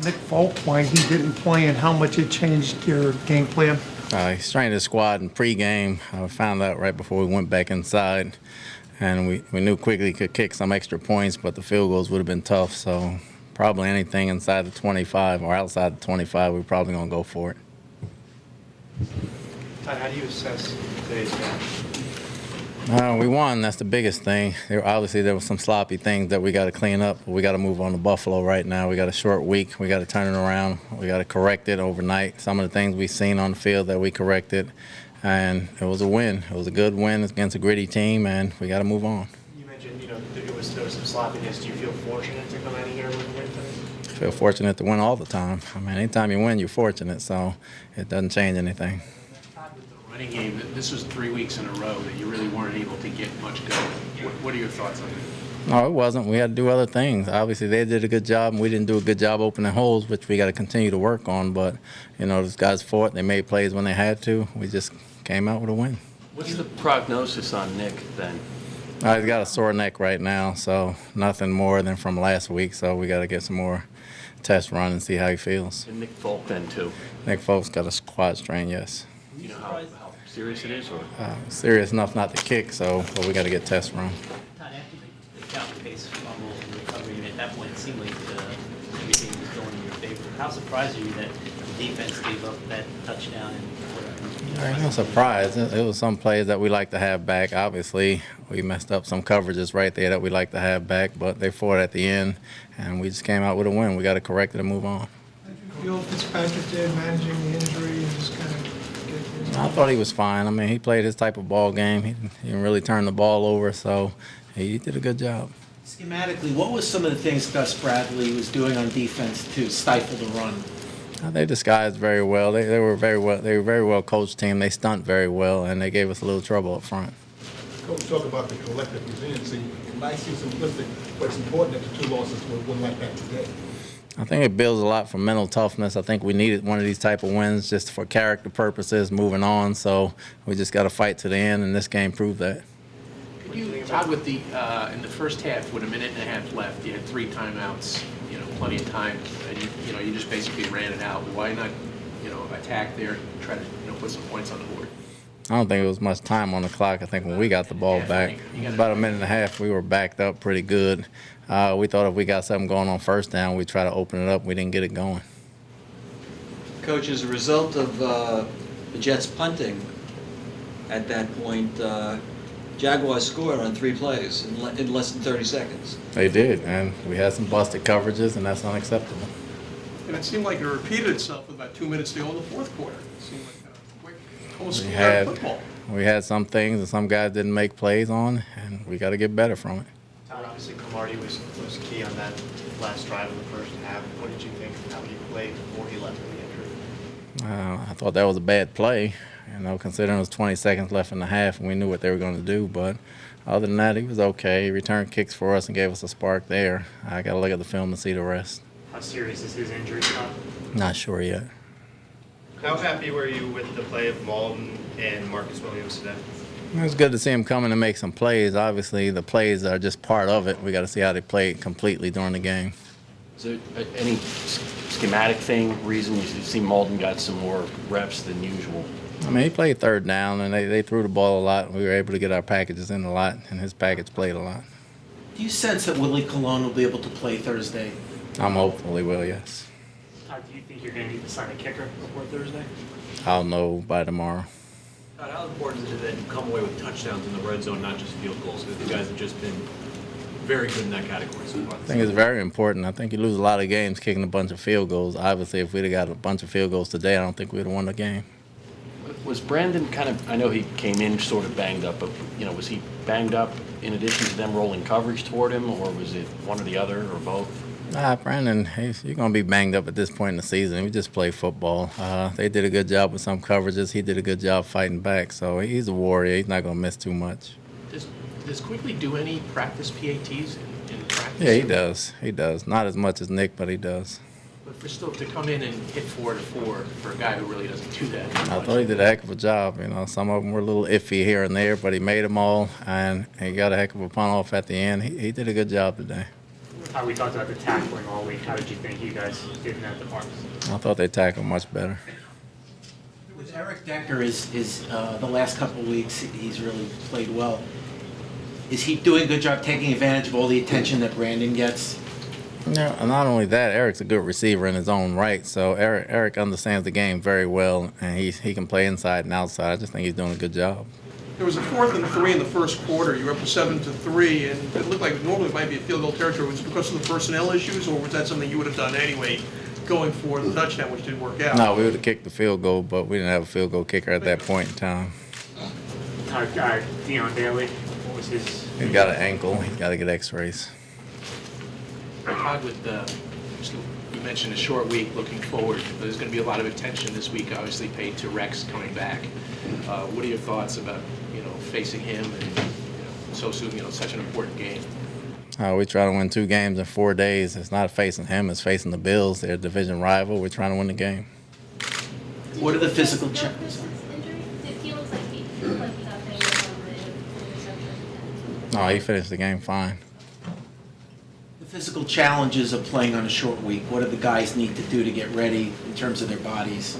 Nick Folk, why he didn't play and how much it changed your game plan? He strained his quad in pregame. I found out right before we went back inside. And we knew quickly he could kick some extra points, but the field goals would have been tough. So probably anything inside the 25 or outside the 25, we're probably going to go for it. Todd, how do you assess today's match? We won. That's the biggest thing. Obviously, there were some sloppy things that we got to clean up. We got to move on to Buffalo right now. We got a short week. We got to turn it around. We got to correct it overnight. Some of the things we've seen on the field that we corrected, and it was a win. It was a good win against a gritty team, and we got to move on. You mentioned, there was some sloppiness. Do you feel fortunate to come out of here with a win today? I feel fortunate to win all the time. I mean, anytime you win, you're fortunate, so it doesn't change anything. Running game, this was 3 weeks in a row that you really weren't able to get much going. What are your thoughts on it? No, it wasn't. We had to do other things. Obviously, they did a good job, and we didn't do a good job opening holes, which we got to continue to work on. But, those guys fought. They made plays when they had to. We just came out with a win. What's the prognosis on Nick then? He's got a sore neck right now, so nothing more than from last week. So we got to get some more test run and see how he feels. And Nick Folk then too? Nick Folk's got a quad strain, yes. Do you know how serious it is? Or? Serious enough not to kick, but we got to get test run. Todd, after the count pace fumble and recovery, at that point it seemed like everything was going in your favor. How surprised are you that the defense gave up that touchdown and whatever? No surprise. It was some plays that we like to have back. Obviously, we messed up some coverages right there that we like to have back, but they fought at the end, and we just came out with a win. We got to correct it and move on. How did you feel Fitzpatrick did managing the injury and just kind of get I thought he was fine. I mean, he played his type of ball game. He didn't really turn the ball over, so he did a good job. Schematically, what was some of the things Gus Bradley was doing on defense to stifle the run? They disguised very well. They were very well. They were a very well coached team. They stunt very well, and they gave us a little trouble up front. Coach, talk about the collective resiliency. It might seem simplistic, but it's important that the two losses were one like that today. I think it builds a lot from mental toughness. I think we needed one of these type of wins just for character purposes, moving on. So we just got to fight to the end, and this game proved that. Could you, Todd, with the in the first half, with a minute and a half left, you had 3 timeouts, plenty of time, and you just basically ran it out. Why not, attack there and try to, put some points on the board? I don't think it was much time on the clock. I think when we got the ball back, about a minute and a half, we were backed up pretty good. We thought if we got something going on first down, we'd try to open it up. We didn't get it going. Coach, as a result of the Jets punting at that point, Jaguars scored on 3 plays in less than 30 seconds. They did, and we had some busted coverages, and that's unacceptable. And it seemed like it repeated itself with about 2 minutes to go in the fourth quarter. It seemed like a quick, almost football. We had some things that some guys didn't make plays on, and we got to get better from it. Todd, obviously Cromartie was key on that last drive of the first half. What did you think of how he played before he left with the injury? I thought that was a bad play, considering it was 20 seconds left in the half, and we knew what they were going to do. But other than that, he was okay. He returned kicks for us and gave us a spark there. I got to look at the film and see the rest. How serious is his injury, Todd? Not sure yet. How happy were you with the play of Malden and Marcus Williams today? It was good to see him coming and make some plays. Obviously, the plays are just part of it. We got to see how they play completely during the game. Is there any schematic reason you see Malden got some more reps than usual? I mean, he played third down, and they threw the ball a lot. And we were able to get our packages in a lot, and his package played a lot. Do you sense that Willie Colon will be able to play Thursday? I'm hopeful he will, yes. Todd, do you think you're going to need to sign a kicker before Thursday? I'll know by tomorrow. Todd, how important is it that you come away with touchdowns in the red zone, not just field goals? Because you guys have just been very good in that category so far. I think it's very important. I think you lose a lot of games kicking a bunch of field goals. Obviously, if we'd have got a bunch of field goals today, I don't think we'd have won the game. Was Brandon I know he came in sort of banged up, but, was he banged up in addition to them rolling coverage toward him, or was it one or the other, or both? Brandon, you're going to be banged up at this point in the season. We just play football. They did a good job with some coverages. He did a good job fighting back. So he's a warrior. He's not going to miss too much. Does Quickly do any practice PATs in practice? Yeah, he does. He does. Not as much as Nick, but he does. But for still to come in and hit 4 to 4 for a guy who really doesn't do that. I thought he did a heck of a job. Some of them were a little iffy here and there, but he made them all, and he got a heck of a punt off at the end. He did a good job today. We talked about the tackling all week. How did you think you guys did in that department? I thought they tackled much better. With Eric Decker is the last couple of weeks, he's really played well. Is he doing a good job taking advantage of all the attention that Brandon gets? Yeah, and not only that, Eric's a good receiver in his own right. So Eric understands the game very well, and he can play inside and outside. I just think he's doing a good job. There was a 4th and 3 in the first quarter. You were up to 7-3, and it looked like normally it might be a field goal territory. Was it because of the personnel issues, or was that something you would have done anyway, going for the touchdown, which didn't work out? No, we would have kicked the field goal, but we didn't have a field goal kicker at that point in time. Dion Bailey, what was his? He's got an ankle. He's got to get x-rays. Todd, you mentioned a short week looking forward. There's going to be a lot of attention this week, obviously paid to Rex coming back. What are your thoughts about facing him and so soon, such an important game? We try to win 2 games in 4 days. It's not facing him; it's facing the Bills. They're a division rival. We're trying to win the game. What are the physical challenges? He looks like he got banged up on the interception. No, he finished the game fine. The physical challenges of playing on a short week. What do the guys need to do to get ready in terms of their bodies?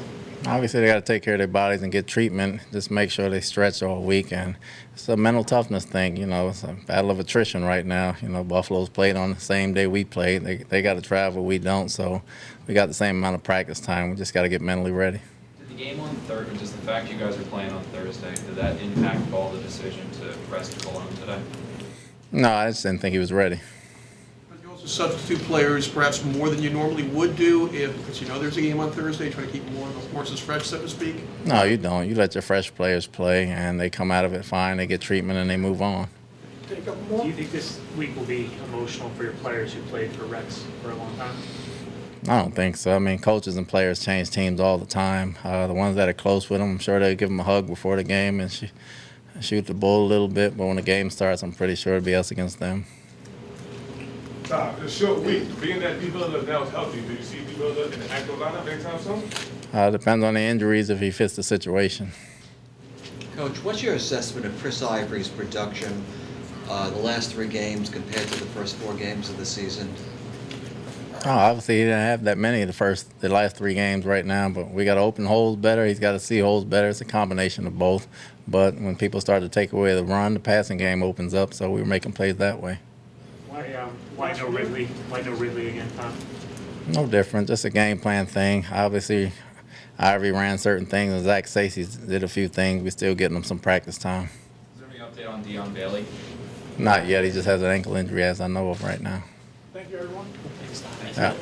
Obviously, they got to take care of their bodies and get treatment. Just make sure they stretch all week, and it's a mental toughness thing. It's a battle of attrition right now. Buffalo's played on the same day we played. They got to travel, we don't. So we got the same amount of practice time. We just got to get mentally ready. Did the game on Thursday, just the fact you guys are playing on Thursday, did that impact at all the decision to rest Cologne today? No, I just didn't think he was ready. Substitute players perhaps more than you normally would do because there's a game on Thursday, try to keep more of the horses fresh, so to speak? No, you don't. You let your fresh players play, and they come out of it fine. They get treatment, and they move on. Do you think this week will be emotional for your players who played for Rex for a long time? I don't think so. I mean, coaches and players change teams all the time. The ones that are close with them, I'm sure they'll give them a hug before the game and shoot the bull a little bit. But when the game starts, I'm pretty sure it'll be us against them. It's a short week. Being that D-Builder now is healthy, do you see D-Builder in the active lineup anytime soon? Depends on the injuries if he fits the situation. Coach, what's your assessment of Chris Ivory's production the last 3 games compared to the first 4 games of the season? Obviously, he didn't have that many the last 3 games right now, but we got to open holes better. He's got to see holes better. It's a combination of both. But when people start to take away the run, the passing game opens up, so we were making plays that way. Why no Ridley? Why no Ridley again, Tom? No different, just a game plan thing. Obviously, Ivory ran certain things, and Zach Stacey did a few things. We're still getting him some practice time. Is there any update on Dion Bailey? Not yet. He just has an ankle injury, as I know of right now. Thank you, everyone. Yeah.